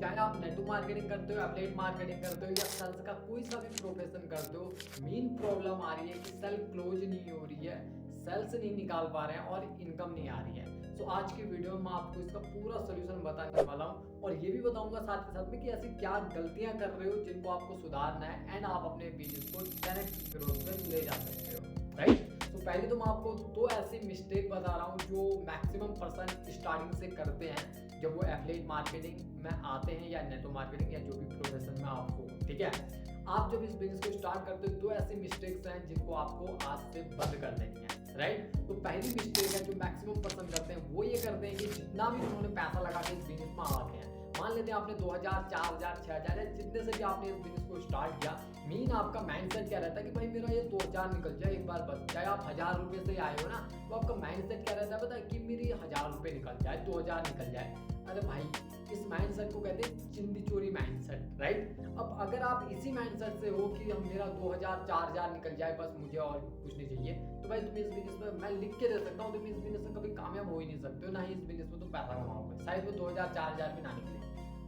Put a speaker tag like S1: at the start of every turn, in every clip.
S1: चाहे आप network marketing करते हो, एफिलिएट मार्केटिंग करते हो या सेल्स का कोई सा भी प्रोफेशन करते हो, मेन प्रॉब्लम आ रही है कि सेल क्लोज नहीं हो रही है, सेल्स नहीं निकाल पा रहे हैं और इनकम नहीं आ रही है। सो आज की वीडियो में मैं आपको इसका पूरा सोल्यूशन बताने वाला हूँ और ये भी बताऊंगा साथ के साथ में कि ऐसी क्या गलतियां कर रहे हो जिनको आपको सुधारना है एंड आप अपने बिजनेस को 10x ग्रोथ में ले जा सकते हो, राइट। तो पहले तो मैं आपको दो ऐसी मिस्टेक बता रहा हूँ जो मैक्सिमम पर्सन स्टार्टिंग से करते हैं जब वो एफिलिएट मार्केटिंग में आते हैं या नेटवर्क मार्केटिंग या जो भी प्रोफेशन में आप हो, ठीक है। आप जब इस बिजनेस को स्टार्ट करते हो दो ऐसी मिस्टेक्स हैं जिनको आपको आज से बंद कर देनी है, राइट। तो पहली मिस्टेक है जो मैक्सिमम पर्सन करते हैं वो ये करते हैं कि जितना भी उन्होंने पैसा लगा के इस बिजनेस में आते हैं, मान लेते हैं आपने 2000, 4000, 6000 या जितने से भी आपने इस बिजनेस को स्टार्ट किया, मेन आपका माइंडसेट क्या रहता है कि भाई मेरा ये 2000 निकल जाए एक बार बस। चाहे आप 1000 रुपए से आए हो ना, तो आपका माइंडसेट क्या रहता है पता है कि मेरी 1000 रुपए निकल जाए, 2000 निकल जाए। अरे भाई, इस माइंडसेट को कहते हैं चिंदी चोरी माइंडसेट, राइट। अब अगर आप इसी माइंडसेट से हो कि हम मेरा 2000, 4000 निकल जाए बस, मुझे और कुछ नहीं चाहिए, तो भाई तुम इस बिजनेस में मैं लिख के दे सकता हूँ तुम इस बिजनेस में कभी कामयाब हो ही नहीं सकते हो, ना ही इस बिजनेस में तुम पैसा कमाओगे, शायद वो 2000, 4000 भी ना निकले,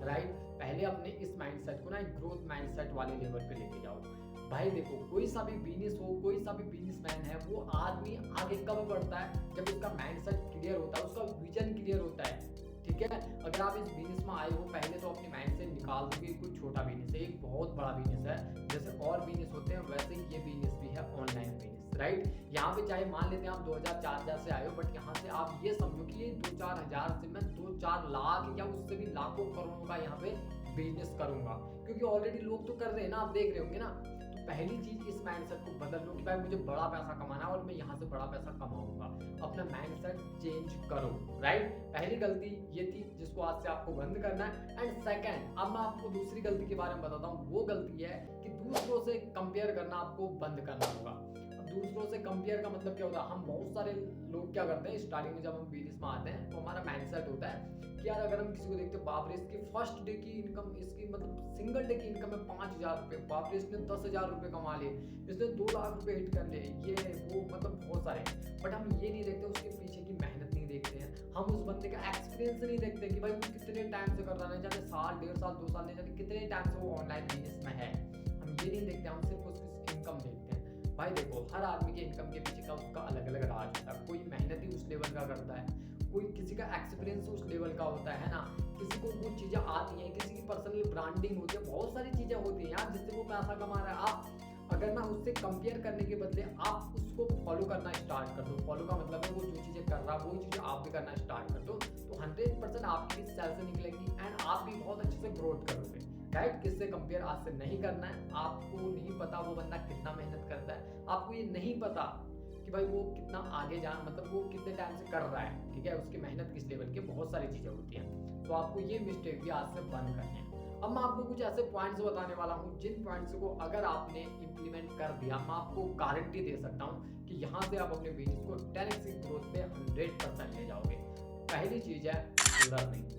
S1: राइट। पहले अपने इस माइंडसेट को ना एक ग्रोथ माइंडसेट वाले लेवल पे लेके जाओ। भाई देखो, कोई सा भी बिजनेस हो, कोई सा भी बिजनेसमैन है, वो आदमी आगे कब बढ़ता है जब उसका माइंडसेट क्लियर होता है, उसका विजन क्लियर होता है, ठीक है। अगर आप इस बिजनेस में आए हो, पहले तो अपने माइंड से निकाल दो कि कोई छोटा बिजनेस है, एक बहुत बड़ा बिजनेस है। जैसे और बिजनेस होते हैं वैसे ही ये बिजनेस भी है, ऑनलाइन बिजनेस, राइट। यहाँ पे चाहे मान लेते हैं आप 2000, 4000 से आए हो, बट यहाँ से आप ये समझो कि ये 2-4 हजार से मैं 2-4 लाख या उससे भी लाखों करोड़ों का यहाँ पे बिजनेस करूंगा, क्योंकि ऑलरेडी लोग तो कर रहे हैं ना, आप देख रहे होंगे ना। तो पहली चीज इस माइंडसेट को बदल लो कि भाई मुझे बड़ा पैसा कमाना है और मैं यहाँ से बड़ा पैसा कमाऊंगा। अपना माइंडसेट चेंज करो, राइट। पहली गलती ये थी जिसको आज से आपको बंद करना है। एंड सेकंड, अब मैं आपको दूसरी गलती के बारे में बताता हूँ। वो गलती है कि दूसरों से कंपेयर करना आपको बंद करना होगा। दूसरों से कंपेयर का मतलब क्या होता है, हम बहुत सारे लोग क्या करते हैं स्टार्टिंग में जब हम बिजनेस में आते हैं तो हमारा माइंडसेट होता है कि यार अगर हम किसी को देखते हैं, बाप रे इसकी फर्स्ट डे की इनकम, इसकी मतलब सिंगल डे की इनकम है 5000 रुपये, बाप रे इसने 10,000 रुपये कमा लिए, इसने 2 लाख रुपये हिट कर लिए, ये वो मतलब बहुत सारे। बट हम ये नहीं देखते, उसके पीछे की मेहनत नहीं देखते हैं, हम उस बंदे का एक्सपीरियंस नहीं देखते कि भाई वो कितने टाइम से कर रहा है, जाने साल, 1.5 साल, 2 साल, नहीं जाने कितने टाइम से वो ऑनलाइन बिजनेस में है। हम ये नहीं देखते, हम सिर्फ उसकी इनकम देखते हैं। भाई देखो, हर आदमी के इनकम के पीछे का उसका अलग अलग राज होता है। कोई मेहनत ही उस लेवल का करता है, कोई किसी का एक्सपीरियंस उस लेवल का होता है ना, किसी को कुछ चीजें आती हैं, किसी की पर्सनल ब्रांडिंग होती है, बहुत सारी चीजें होती हैं यार जिससे वो पैसा कमा रहा है। आप अगर ना उससे कंपेयर करने के बदले आप उसको फॉलो करना स्टार्ट कर दो, फॉलो का मतलब है वो जो चीजें कर रहा है वही चीजें आप भी करना स्टार्ट कर दो, तो 100% आपकी भी सेल्स निकलेंगी एंड आप भी बहुत अच्छे से ग्रोथ करोगे, राइट। किससे कंपेयर आज से नहीं करना है। आपको नहीं पता वो बंदा कितना मेहनत करता है, आपको ये नहीं पता कि भाई वो कितना आगे जा, मतलब वो कितने टाइम से कर रहा है, ठीक है, उसकी मेहनत किस लेवल की, बहुत सारी चीजें होती हैं। तो आपको ये मिस्टेक भी आज से बंद करनी है। अब मैं आपको कुछ ऐसे पॉइंट्स बताने वाला हूँ जिन पॉइंट्स को अगर आपने इंप्लीमेंट कर दिया, मैं आपको गारंटी दे सकता हूँ कि यहाँ से आप अपने बिजनेस को 10x ग्रोथ पे 100% ले जाओगे। पहली चीज है लर्निंग।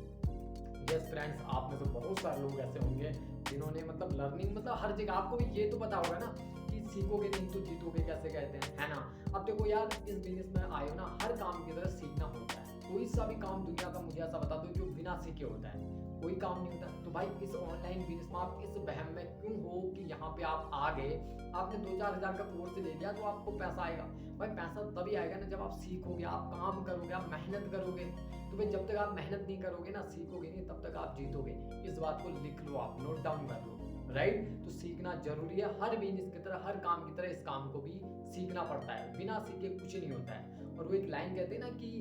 S1: यस फ्रेंड्स, आप में से बहुत सारे लोग ऐसे होंगे जिन्होंने मतलब लर्निंग, मतलब हर जगह आपको भी ये तो पता होगा ना कि सीखोगे नहीं तो जीतोगे कैसे कहते हैं, है ना। अब देखो यार, इस बिजनेस में आए हो ना, हर काम की तरह सीखना होता है। कोई सा भी काम दुनिया का मुझे ऐसा बता दो जो बिना सीखे होता है, कोई काम नहीं होता। तो भाई इस ऑनलाइन बिजनेस में आप इस वहम में क्यों हो कि यहाँ पे आप आ गए, आपने 2-4 हजार का कोर्स ले लिया तो आपको पैसा आएगा। भाई पैसा तभी आएगा ना जब आप सीखोगे, आप काम करोगे, आप मेहनत करोगे। तो भाई जब तक आप मेहनत नहीं करोगे ना, सीखोगे नहीं, तब तक आप जीतोगे नहीं। इस बात को लिख लो, आप नोट डाउन कर लो, राइट। तो सीखना जरूरी है, हर बिजनेस की तरह, हर काम की तरह इस काम को भी सीखना पड़ता है। बिना सीखे कुछ नहीं होता है। और वो एक लाइन कहते हैं ना कि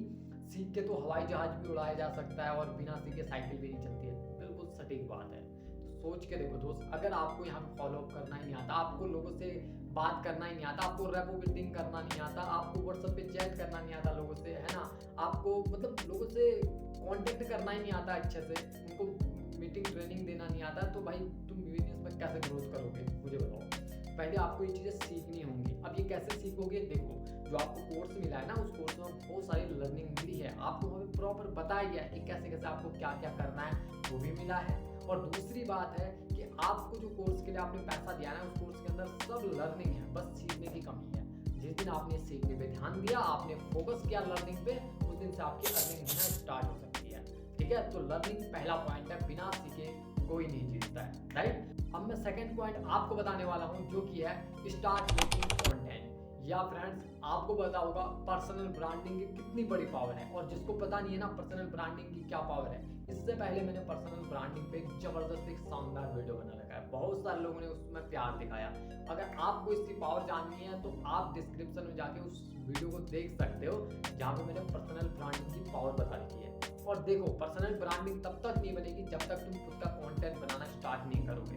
S1: सीख के तो हवाई जहाज भी उड़ाया जा सकता है और बिना सीखे साइकिल भी नहीं चलती है। बिल्कुल सटीक बात है। तो सोच के देखो दोस्त, अगर आपको यहाँ पे फॉलो अप करना ही नहीं आता, आपको लोगों से बात करना ही नहीं आता, आपको रेपो बिल्डिंग करना नहीं आता, आपको व्हाट्सएप पे चैट करना नहीं आता लोगों से, है ना, आपको मतलब लोगों से कांटेक्ट करना ही नहीं आता अच्छे से, उनको मीटिंग ट्रेनिंग देना नहीं आता, तो भाई तुम बिजनेस में कैसे ग्रोथ करोगे, मुझे बताओ। पहले आपको ये चीज़ें सीखनी होंगी। अब ये कैसे सीखोगे, देखो जो आपको कोर्स मिला है ना, उस कोर्स में बहुत सारी लर्निंग मिली है, आपको हमें प्रॉपर बताया गया है कि कैसे कैसे आपको क्या क्या करना है, वो भी मिला है। और दूसरी बात है कि आपको जो कोर्स के लिए आपने पैसा दिया ना, उस कोर्स के अंदर सब लर्निंग है, बस सीखने की कमी है। जिस दिन आपने सीखने पे ध्यान दिया, आपने फोकस किया लर्निंग पे, उस दिन से आपकी अर्निंग होना स्टार्ट हो सकती है, ठीक है। तो लर्निंग पहला पॉइंट है, बिना सीखे कोई नहीं जीतता है, राइट। अब मैं सेकंड पॉइंट आपको बताने वाला हूँ, जो कि है स्टार्ट मेकिंग कंटेंट। या फ्रेंड्स, आपको पता होगा पर्सनल ब्रांडिंग की कितनी बड़ी पावर है, और जिसको पता नहीं है ना पर्सनल ब्रांडिंग की क्या पावर है, इससे पहले मैंने पर्सनल ब्रांडिंग पे एक जबरदस्त एक शानदार वीडियो बना रखा है, बहुत सारे लोगों ने उसमें प्यार दिखाया। अगर आपको इसकी पावर जाननी है तो आप डिस्क्रिप्शन में जाके उस वीडियो को देख सकते हो, जहाँ पे मैंने पर्सनल ब्रांडिंग की पावर बता रखी है। और देखो, पर्सनल ब्रांडिंग तब तक नहीं बनेगी जब तक तुम खुद का कंटेंट बनाना स्टार्ट नहीं करोगे।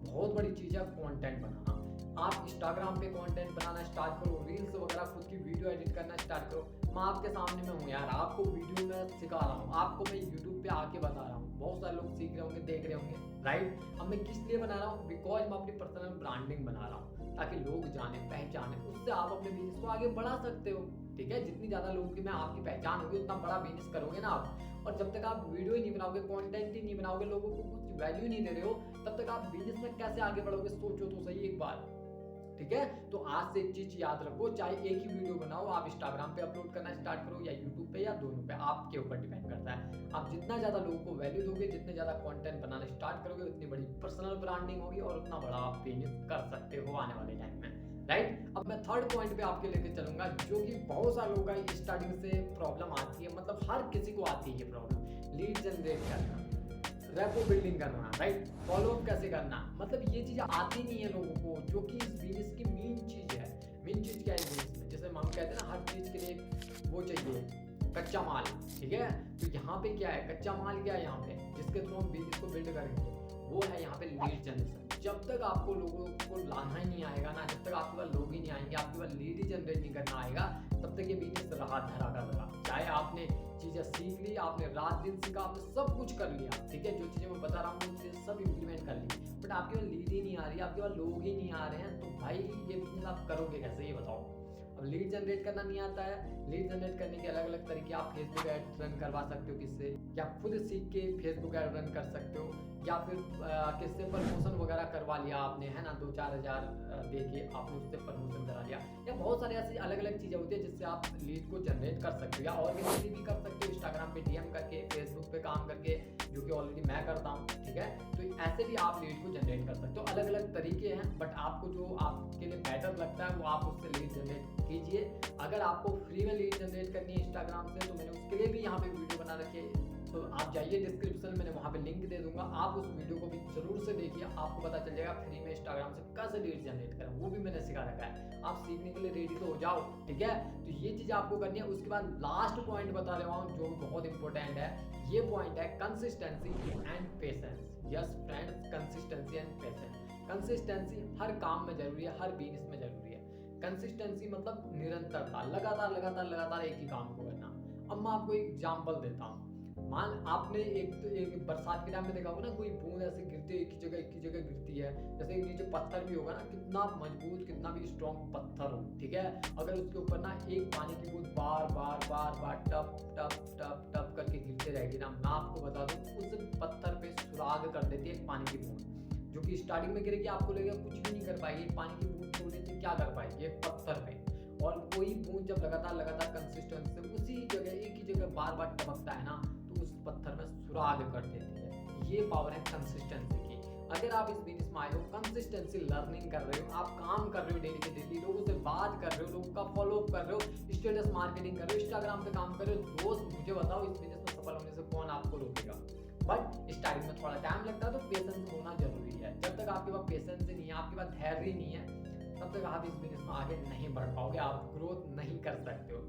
S1: बहुत बड़ी चीज़ है कंटेंट बनाना। आप इंस्टाग्राम पे कंटेंट बनाना स्टार्ट करो, रील्स वगैरह खुद की वीडियो एडिट करना स्टार्ट करो। मैं आपके सामने में हूँ यार, आपको वीडियो में सिखा रहा हूँ, आपको मैं यूट्यूब पे आके बता रहा हूँ, बहुत सारे लोग सीख रहे होंगे, देख रहे होंगे, राइट। अब मैं किस लिए बना रहा हूँ? बिकॉज मैं अपनी पर्सनल ब्रांडिंग बना रहा हूँ, ताकि लोग जाने पहचाने, उससे आप अपने बिजनेस को आगे बढ़ा सकते हो, ठीक है। जितनी ज़्यादा लोगों की मैं आपकी पहचान होगी, उतना बड़ा बिजनेस करोगे ना आप। और जब तक आप वीडियो ही नहीं बनाओगे, कंटेंट ही नहीं बनाओगे, लोगों को कुछ वैल्यू नहीं दे रहे हो, तब तक आप बिजनेस में कैसे आगे बढ़ोगे? सोचो तो सही एक बार, ठीक है। तो आज से एक चीज याद रखो, चाहे एक ही वीडियो बनाओ, आप इंस्टाग्राम पे अपलोड करना स्टार्ट करो या यूट्यूब पे, या दोनों पे, आपके ऊपर डिपेंड करता है। आप जितना ज्यादा लोगों को वैल्यू दोगे, जितने ज्यादा कंटेंट बनाना स्टार्ट करोगे, उतनी बड़ी पर्सनल ब्रांडिंग होगी और उतना बड़ा आप बिजनेस कर सकते हो आने वाले टाइम में, राइट। अब मैं थर्ड पॉइंट पे आपके लेके चलूंगा, जो कि बहुत सारे लोगों का स्टार्टिंग से प्रॉब्लम आती है, मतलब हर किसी को आती है ये प्रॉब्लम, लीड जनरेट करना, रेपो बिल्डिंग करना, राइट, फॉलो अप कैसे करना। मतलब ये चीज़ें आती नहीं है लोगों को, जो कि इस बिजनेस की मेन चीज़ है। मेन चीज़ क्या है बिजनेस में? जैसे हम कहते हैं ना, हर चीज़ के लिए वो चाहिए कच्चा माल, ठीक है। तो यहाँ पे क्या है, कच्चा माल क्या है यहाँ पे, जिसके थ्रू हम बिजनेस को बिल्ड करेंगे, वो है यहाँ पे लीड जनरेशन। जब तक आपको लोगों को लाना ही नहीं आएगा ना, जब तक आपके पास लोग ही नहीं आएंगे, आपके पास लीड ही जनरेट नहीं करना आएगा, तब तक ये बिजनेस रहा धरा का रहा। चाहे आपने चीज़ें सीख ली, आपने रात दिन सीखा, आपने सब कुछ कर लिया, ठीक है, जो चीज़ें मैं बता रहा हूँ वो चीज़ें सब इम्प्लीमेंट कर ली, बट आपके पास लीड ही नहीं आ रही, आपके पास लोग ही नहीं आ रहे हैं, तो भाई ये बिजनेस आप करोगे कैसे, ये बताओ। अब लीड जनरेट करना नहीं आता है, लीड जनरेट करने के अलग अलग तरीके, आप फेसबुक ऐड रन करवा सकते हो किससे, या खुद सीख के फेसबुक ऐड रन कर सकते हो, या फिर किससे प्रमोशन वगैरह करवा लिया आपने, है ना, 2-4 हज़ार दे के आपने उससे प्रमोशन करा लिया, या बहुत सारी ऐसी अलग अलग चीज़ें होती है जिससे आप लीड को जनरेट कर सकते हो, या ऑर्गेनिकली भी कर सकते हो, इंस्टाग्राम पे डीएम करके, फेसबुक पे काम करके, जो कि ऑलरेडी मैं करता हूँ, ठीक है। तो ऐसे भी आप लीड को जनरेट कर सकते हो, अलग अलग तरीके हैं, बट आपको जो आपके लिए बेटर लगता है वो आप उससे लीड जनरेट कीजिए। अगर आपको फ्री में लीड जनरेट करनी है इंस्टाग्राम से, तो मैंने उसके लिए भी यहाँ पे वीडियो बना रखी है, तो आप जाइए डिस्क्रिप्शन, मैंने वहाँ पे लिंक दे दूंगा, आप उस वीडियो को भी जरूर से देखिए, आपको पता चल जाएगा फ्री में इंस्टाग्राम से कैसे लीड जनरेट करें, वो भी मैंने सिखा रखा है। आप सीखने के लिए रेडी तो हो जाओ, ठीक है। तो ये चीज़ आपको करनी है। उसके बाद लास्ट पॉइंट बता रहा हूँ जो बहुत इंपॉर्टेंट है, ये पॉइंट है consistency and patience. Yes friends, consistency and patience. Consistency हर काम में जरूरी है, हर बिजनेस में जरूरी है। कंसिस्टेंसी मतलब निरंतरता, लगातार लगातार लगातार एक ही काम को करना। अब मैं आपको एक एग्जाम्पल देता हूँ। मान आपने एक बरसात के टाइम में देखा होगा ना, कोई बूंद ऐसे गिरती है, एक ही जगह गिरती है, जैसे नीचे पत्थर भी होगा ना, कितना मजबूत, कितना भी स्ट्रॉन्ग पत्थर हो, ठीक है, अगर उसके ऊपर ना एक पानी की बूंद बार बार बार बार टप टप टप टप करके गिरते रहेगी ना, मैं आपको बता दूं उस पत्थर पे सुराग कर देती है एक पानी की बूंद, जो कि स्टार्टिंग में गिरेगी, आपको लगेगा कुछ भी नहीं कर पाएगी, पानी की बूंद छोड़ने से क्या कर पाएगी एक पत्थर पे। और कोई बूंद जब लगातार लगातार कंसिस्टेंसी से उसी जगह एक ही जगह बार बार टपकता है ना, तो उस पत्थर में सुराग कर देती है। ये पावर है कंसिस्टेंसी की। अगर आप इस बिजनेस में आए हो, कंसिस्टेंसी लर्निंग कर रहे हो, आप काम कर रहे हो डेली के डेली, लोगों से बात कर रहे हो, लोगों का फॉलो अप कर रहे हो, स्टेटस मार्केटिंग कर रहे हो, इंस्टाग्राम पे काम कर रहे हो, दोस्त मुझे बताओ इस बिजनेस में सफल होने से कौन आपको रोकेगा। बट स्टार्टिंग में थोड़ा टाइम लगता है, तो पेशेंस होना जरूरी है। जब तक आपके पास पेशेंस नहीं है, आपके पास धैर्य नहीं है, तब तक आप इस बिजनेस में आगे नहीं बढ़ पाओगे, आप ग्रोथ नहीं कर सकते हो।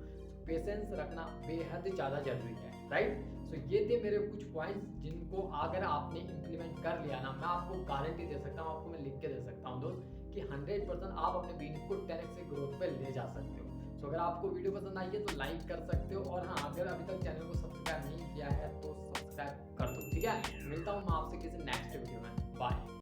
S1: पेशेंस रखना बेहद ज़्यादा जरूरी है, राइट। सो ये थे मेरे कुछ पॉइंट्स, जिनको अगर आपने इम्प्लीमेंट कर लिया ना, मैं आपको गारंटी दे सकता हूँ, आपको मैं लिख के दे सकता हूँ दोस्त, कि 100% आप अपने बिजनेस को 10x से ग्रोथ पे ले जा सकते हो। सो अगर आपको वीडियो पसंद आई है तो लाइक कर सकते हो, और हाँ, अगर अभी तक चैनल को सब्सक्राइब नहीं किया है तो सब्सक्राइब कर दो, ठीक है। मिलता हूँ मैं आपसे किसी नेक्स्ट वीडियो में, बाय।